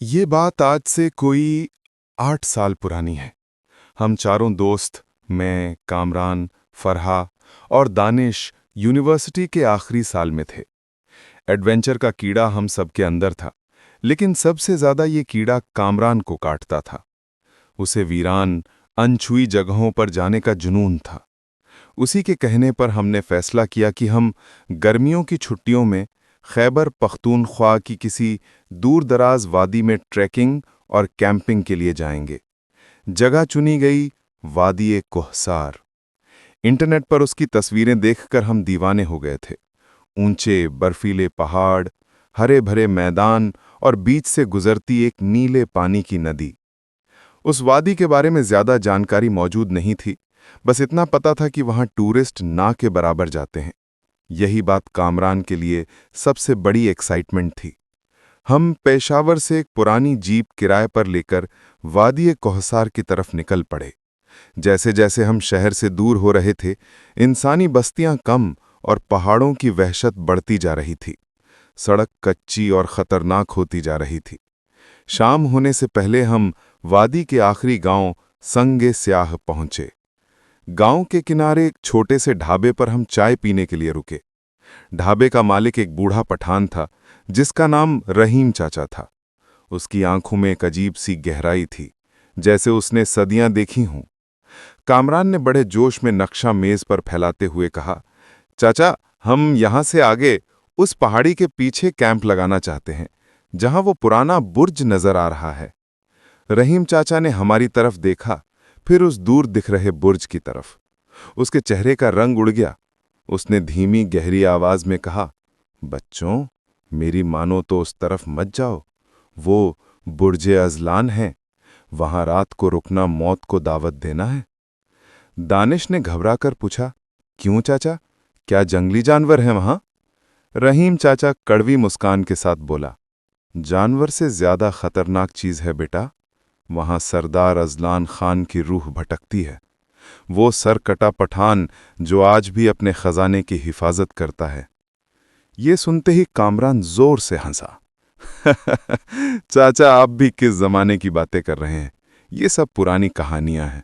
ये बात आज से कोई 8 साल पुरानी है। हम चारों दोस्त, मैं, कामरान, फरहा और दानिश यूनिवर्सिटी के आखिरी साल में थे। एडवेंचर का कीड़ा हम सबके अंदर था, लेकिन सबसे ज्यादा ये कीड़ा कामरान को काटता था। उसे वीरान, अनछुई जगहों पर जाने का जुनून था। उसी के कहने पर हमने फैसला किया कि हम गर्मियों की छुट्टियों में खैबर पख्तूनख्वा की किसी दूर-दराज वादी में ट्रैकिंग और कैंपिंग के लिए जाएंगे। जगह चुनी गई वादी कोहसार। इंटरनेट पर उसकी तस्वीरें देखकर हम दीवाने हो गए थे। ऊंचे बर्फीले पहाड़, हरे भरे मैदान और बीच से गुजरती एक नीले पानी की नदी। उस वादी के बारे में ज्यादा जानकारी मौजूद नहीं थी, बस इतना पता था कि वहां टूरिस्ट ना के बराबर जाते हैं। यही बात कामरान के लिए सबसे बड़ी एक्साइटमेंट थी। हम पेशावर से एक पुरानी जीप किराए पर लेकर वादी कोहसार की तरफ निकल पड़े। जैसे जैसे हम शहर से दूर हो रहे थे, इंसानी बस्तियां कम और पहाड़ों की वहशत बढ़ती जा रही थी। सड़क कच्ची और खतरनाक होती जा रही थी। शाम होने से पहले हम वादी के आखिरी गांव संगे स्याह पहुंचे। गांव के किनारे एक छोटे से ढाबे पर हम चाय पीने के लिए रुके। ढाबे का मालिक एक बूढ़ा पठान था, जिसका नाम रहीम चाचा था। उसकी आंखों में एक अजीब सी गहराई थी, जैसे उसने सदियां देखी हों। कामरान ने बड़े जोश में नक्शा मेज पर फैलाते हुए कहा, चाचा, हम यहां से आगे उस पहाड़ी के पीछे कैंप लगाना चाहते हैं, जहां वो पुराना बुर्ज नजर आ रहा है। रहीम चाचा ने हमारी तरफ देखा, फिर उस दूर दिख रहे बुर्ज की तरफ। उसके चेहरे का रंग उड़ गया। उसने धीमी गहरी आवाज में कहा, बच्चों, मेरी मानो तो उस तरफ मत जाओ। वो बुर्जे अजलान है। वहां रात को रुकना मौत को दावत देना है। दानिश ने घबराकर पूछा, क्यों चाचा, क्या जंगली जानवर हैं वहां? रहीम चाचा कड़वी मुस्कान के साथ बोला, जानवर से ज्यादा खतरनाक चीज है बेटा। वहां सरदार अजलान खान की रूह भटकती है। वो सरकटा पठान जो आज भी अपने खजाने की हिफाजत करता है। ये सुनते ही कामरान जोर से हंसा। चाचा, आप भी किस जमाने की बातें कर रहे हैं? ये सब पुरानी कहानियां हैं।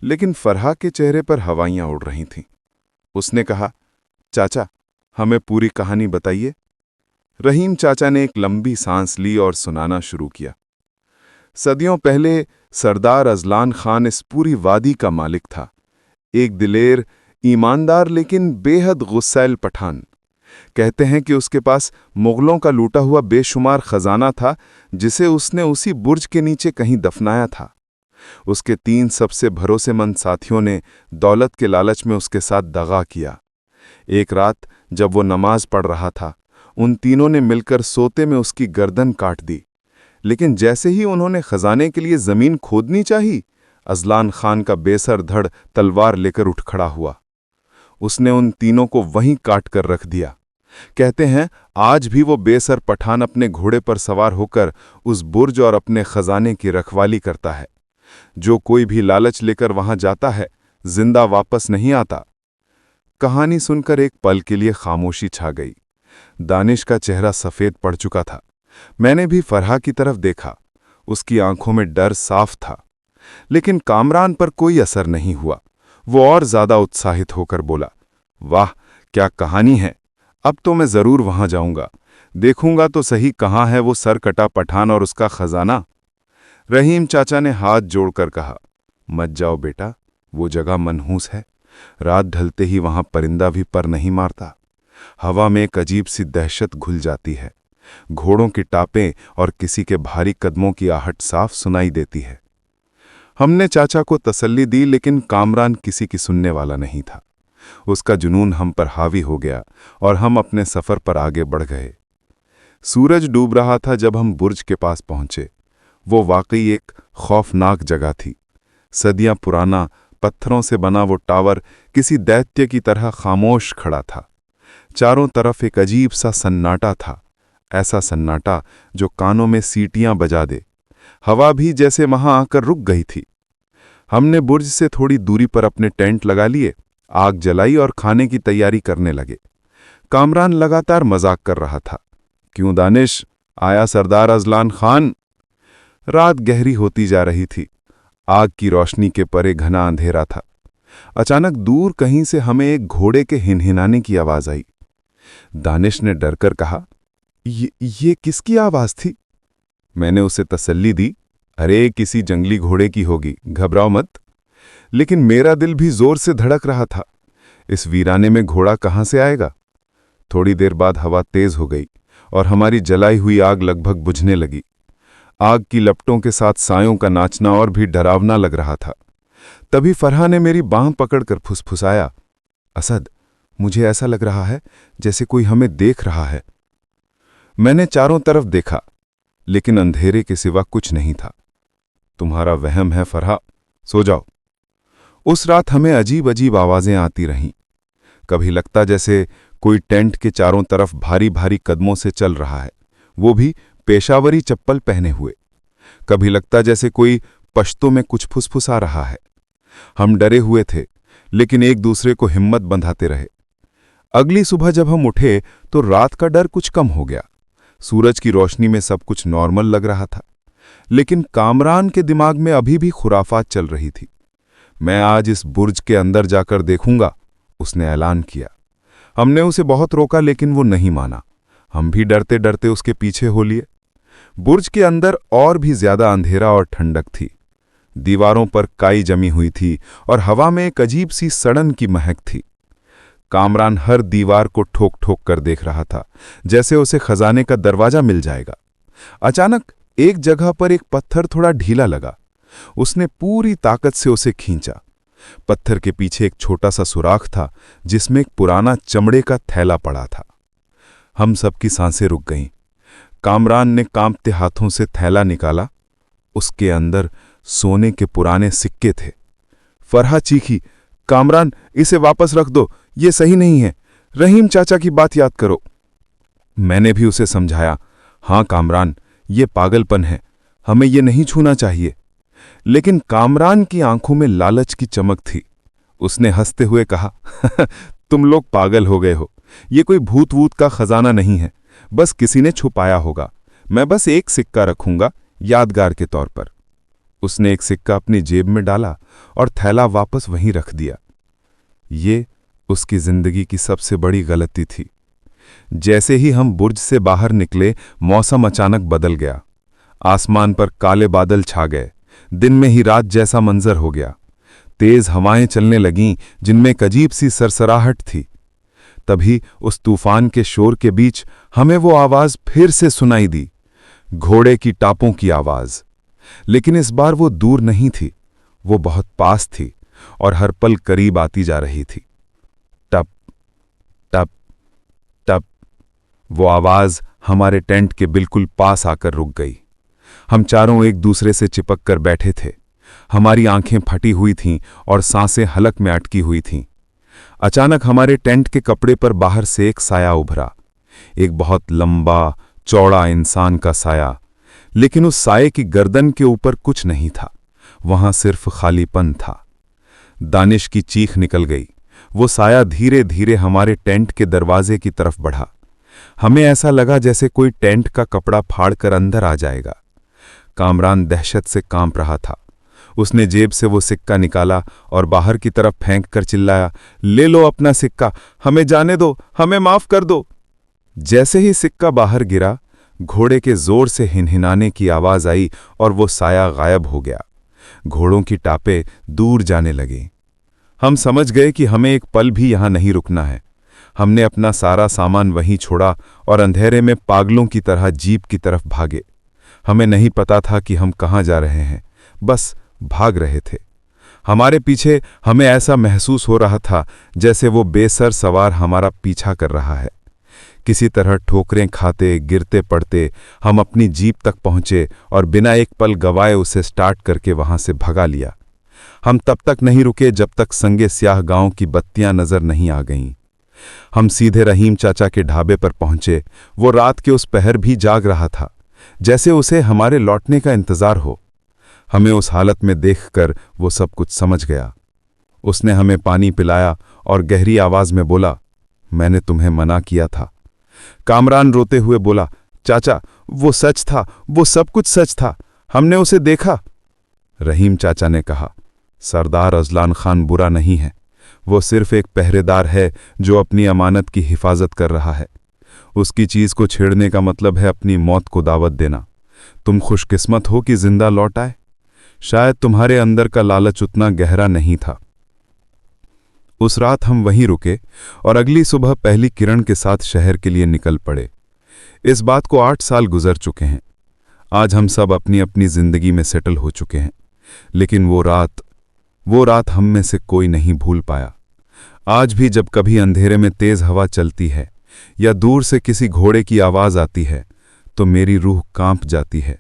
लेकिन फरहा के चेहरे पर हवाइयां उड़ रही थीं। उसने कहा, चाचा, हमें पूरी कहानी बताइए। रहीम चाचा ने एक लंबी सांस ली और सुनाना शुरू किया। सदियों पहले सरदार अजलान खान इस पूरी वादी का मालिक था। एक दिलेर, ईमानदार लेकिन बेहद गुस्सैल पठान। कहते हैं कि उसके पास मुगलों का लूटा हुआ बेशुमार खजाना था, जिसे उसने उसी बुर्ज के नीचे कहीं दफनाया था। उसके 3 सबसे भरोसेमंद साथियों ने दौलत के लालच में उसके साथ दगा किया। एक रात जब वो नमाज पढ़ रहा था, उन तीनों ने मिलकर सोते में उसकी गर्दन काट दी। लेकिन जैसे ही उन्होंने खजाने के लिए जमीन खोदनी चाही, अजलान खान का बेसर धड़ तलवार लेकर उठ खड़ा हुआ। उसने उन तीनों को वहीं काट कर रख दिया। कहते हैं आज भी वो बेसर पठान अपने घोड़े पर सवार होकर उस बुर्ज और अपने खजाने की रखवाली करता है। जो कोई भी लालच लेकर वहां जाता है, जिंदा वापस नहीं आता। कहानी सुनकर एक पल के लिए खामोशी छा गई। दानिश का चेहरा सफेद पड़ चुका था। मैंने भी फरहा की तरफ देखा। उसकी आंखों में डर साफ था। लेकिन कामरान पर कोई असर नहीं हुआ। वो और ज्यादा उत्साहित होकर बोला, वाह, क्या कहानी है। अब तो मैं जरूर वहां जाऊंगा। देखूंगा तो सही कहाँ है वो सरकटा पठान और उसका खजाना। रहीम चाचा ने हाथ जोड़कर कहा, मत जाओ बेटा, वो जगह मनहूस है। रात ढलते ही वहां परिंदा भी पर नहीं मारता। हवा में एक अजीब सी दहशत घुल जाती है। घोड़ों की टापें और किसी के भारी कदमों की आहट साफ सुनाई देती है। हमने चाचा को तसल्ली दी, लेकिन कामरान किसी की सुनने वाला नहीं था। उसका जुनून हम पर हावी हो गया और हम अपने सफर पर आगे बढ़ गए। सूरज डूब रहा था जब हम बुर्ज के पास पहुंचे। वो वाकई एक खौफनाक जगह थी। सदियां पुराना पत्थरों से बना वो टावर किसी दैत्य की तरह खामोश खड़ा था। चारों तरफ एक अजीब सा सन्नाटा था, ऐसा सन्नाटा जो कानों में सीटियां बजा दे। हवा भी जैसे वहां आकर रुक गई थी। हमने बुर्ज से थोड़ी दूरी पर अपने टेंट लगा लिए, आग जलाई और खाने की तैयारी करने लगे। कामरान लगातार मजाक कर रहा था, क्यों दानिश, आया सरदार अजलान खान? रात गहरी होती जा रही थी। आग की रोशनी के परे घना अंधेरा था। अचानक दूर कहीं से हमें एक घोड़े के हिनहिनाने की आवाज आई। दानिश ने डरकर कहा, ये किसकी आवाज थी? मैंने उसे तसल्ली दी, अरे किसी जंगली घोड़े की होगी, घबराओ मत। लेकिन मेरा दिल भी जोर से धड़क रहा था। इस वीराने में घोड़ा कहां से आएगा? थोड़ी देर बाद हवा तेज हो गई और हमारी जलाई हुई आग लगभग बुझने लगी। आग की लपटों के साथ सायों का नाचना और भी डरावना लग रहा था। तभी फरहा ने मेरी बांह पकड़कर फुसफुसाया, असद, मुझे ऐसा लग रहा है जैसे कोई हमें देख रहा है। मैंने चारों तरफ देखा, लेकिन अंधेरे के सिवा कुछ नहीं था। तुम्हारा वहम है फरहा, सो जाओ। उस रात हमें अजीब अजीब आवाजें आती रहीं। कभी लगता जैसे कोई टेंट के चारों तरफ भारी भारी कदमों से चल रहा है, वो भी पेशावरी चप्पल पहने हुए। कभी लगता जैसे कोई पश्तों में कुछ फुसफुसा रहा है। हम डरे हुए थे, लेकिन एक दूसरे को हिम्मत बंधाते रहे। अगली सुबह जब हम उठे तो रात का डर कुछ कम हो गया। सूरज की रोशनी में सब कुछ नॉर्मल लग रहा था, लेकिन कामरान के दिमाग में अभी भी खुराफात चल रही थी। मैं आज इस बुर्ज के अंदर जाकर देखूंगा, उसने ऐलान किया। हमने उसे बहुत रोका, लेकिन वो नहीं माना। हम भी डरते डरते उसके पीछे हो लिए। बुर्ज के अंदर और भी ज्यादा अंधेरा और ठंडक थी। दीवारों पर काई जमी हुई थी और हवा में एक अजीब सी सड़न की महक थी। कामरान हर दीवार को ठोक ठोक कर देख रहा था, जैसे उसे खजाने का दरवाजा मिल जाएगा। अचानक एक जगह पर एक पत्थर थोड़ा ढीला लगा। उसने पूरी ताकत से उसे खींचा। पत्थर के पीछे एक छोटा सा सुराख था, जिसमें एक पुराना चमड़े का थैला पड़ा था। हम सबकी सांसें रुक गईं। कामरान ने कांपते हाथों से थैला निकाला। उसके अंदर सोने के पुराने सिक्के थे। फरहा चीखी, कामरान, इसे वापस रख दो, ये सही नहीं है। रहीम चाचा की बात याद करो। मैंने भी उसे समझाया, हाँ कामरान, ये पागलपन है, हमें ये नहीं छूना चाहिए। लेकिन कामरान की आंखों में लालच की चमक थी। उसने हंसते हुए कहा, तुम लोग पागल हो गए हो, ये कोई भूत वूत का खजाना नहीं है, बस किसी ने छुपाया होगा। मैं बस एक सिक्का रखूंगा, यादगार के तौर पर। उसने एक सिक्का अपनी जेब में डाला और थैला वापस वहीं रख दिया। ये उसकी जिंदगी की सबसे बड़ी गलती थी। जैसे ही हम बुर्ज से बाहर निकले, मौसम अचानक बदल गया। आसमान पर काले बादल छा गए। दिन में ही रात जैसा मंजर हो गया। तेज हवाएं चलने लगीं, जिनमें एक अजीब सी सरसराहट थी। तभी उस तूफान के शोर के बीच हमें वो आवाज फिर से सुनाई दी, घोड़े की टापों की आवाज। लेकिन इस बार वो दूर नहीं थी, वो बहुत पास थी और हर पल करीब आती जा रही थी। टप टप टप। वो आवाज हमारे टेंट के बिल्कुल पास आकर रुक गई। हम चारों एक दूसरे से चिपक कर बैठे थे। हमारी आंखें फटी हुई थीं और सांसें हलक में अटकी हुई थीं। अचानक हमारे टेंट के कपड़े पर बाहर से एक साया उभरा, एक बहुत लंबा चौड़ा इंसान का साया। लेकिन उस साये की गर्दन के ऊपर कुछ नहीं था, वहां सिर्फ खालीपन था। दानिश की चीख निकल गई। वो साया धीरे धीरे हमारे टेंट के दरवाजे की तरफ बढ़ा। हमें ऐसा लगा जैसे कोई टेंट का कपड़ा फाड़कर अंदर आ जाएगा। कामरान दहशत से कांप रहा था। उसने जेब से वो सिक्का निकाला और बाहर की तरफ फेंक कर चिल्लाया, ले लो अपना सिक्का, हमें जाने दो, हमें माफ कर दो। जैसे ही सिक्का बाहर गिरा, घोड़े के जोर से हिनहिनाने की आवाज आई और वो साया गायब हो गया। घोड़ों की टापें दूर जाने लगी। हम समझ गए कि हमें एक पल भी यहां नहीं रुकना है। हमने अपना सारा सामान वहीं छोड़ा और अंधेरे में पागलों की तरह जीप की तरफ भागे। हमें नहीं पता था कि हम कहाँ जा रहे हैं, बस भाग रहे थे। हमारे पीछे हमें ऐसा महसूस हो रहा था जैसे वो बेसर सवार हमारा पीछा कर रहा है। किसी तरह ठोकरें खाते गिरते पड़ते हम अपनी जीप तक पहुंचे और बिना एक पल गवाए उसे स्टार्ट करके वहां से भगा लिया। हम तब तक नहीं रुके जब तक संगे स्याह गांव की बत्तियां नजर नहीं आ गईं। हम सीधे रहीम चाचा के ढाबे पर पहुंचे। वो रात के उस पहर भी जाग रहा था, जैसे उसे हमारे लौटने का इंतजार हो। हमें उस हालत में देखकर वो सब कुछ समझ गया। उसने हमें पानी पिलाया और गहरी आवाज में बोला, मैंने तुम्हें मना किया था। कामरान रोते हुए बोला, चाचा, वो सच था, वो सब कुछ सच था। हमने उसे देखा, रहीम चाचा ने कहा। सरदार अजलान खान बुरा नहीं है, वो सिर्फ एक पहरेदार है जो अपनी अमानत की हिफाजत कर रहा है। उसकी चीज को छेड़ने का मतलब है अपनी मौत को दावत देना। तुम खुशकिस्मत हो कि जिंदा लौट आए। शायद तुम्हारे अंदर का लालच उतना गहरा नहीं था। उस रात हम वहीं रुके और अगली सुबह पहली किरण के साथ शहर के लिए निकल पड़े। इस बात को 8 साल गुजर चुके हैं। आज हम सब अपनी अपनी जिंदगी में सेटल हो चुके हैं, लेकिन वो रात हम में से कोई नहीं भूल पाया। आज भी जब कभी अंधेरे में तेज हवा चलती है या दूर से किसी घोड़े की आवाज आती है तो मेरी रूह कांप जाती है।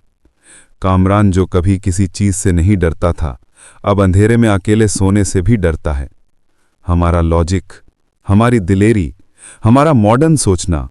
कामरान जो कभी किसी चीज से नहीं डरता था, अब अंधेरे में अकेले सोने से भी डरता है। हमारा लॉजिक, हमारी दिलेरी, हमारा मॉडर्न सोचना